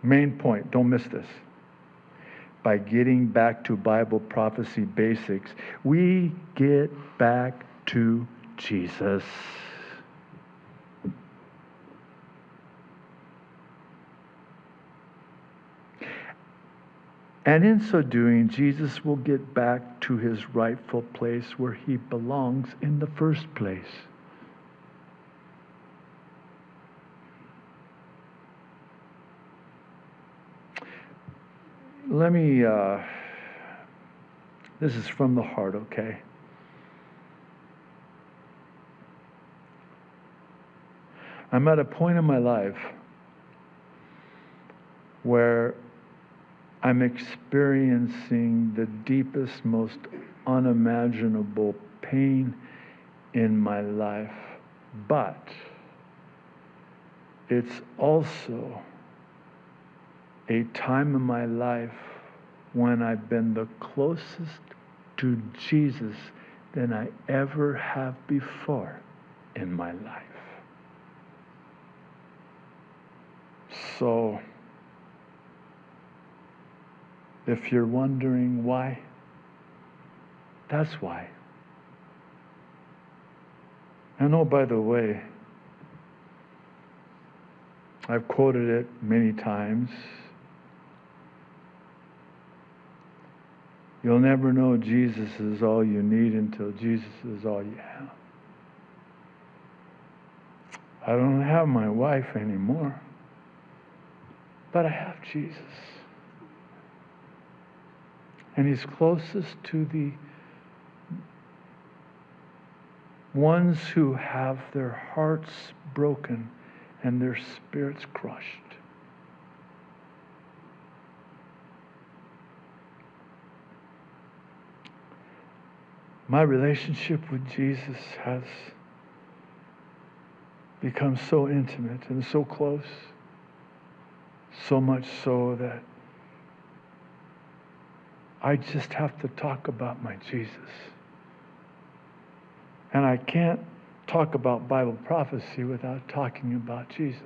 Main point, don't miss this. By getting back to Bible prophecy basics, we get back to Jesus. And in so doing, Jesus will get back to his rightful place where he belongs in the first place. Let me, this is from the heart, okay? I'm at a point in my life where I'm experiencing the deepest, most unimaginable pain in my life. But it's also a time in my life when I've been the closest to Jesus than I ever have before in my life. So, if you're wondering why, that's why. And oh, by the way, I've quoted it many times. You'll never know Jesus is all you need until Jesus is all you have. I don't have my wife anymore, but I have Jesus. And he's closest to the ones who have their hearts broken and their spirits crushed. My relationship with Jesus has become so intimate and so close, so much so that I just have to talk about my Jesus. And I can't talk about Bible prophecy without talking about Jesus.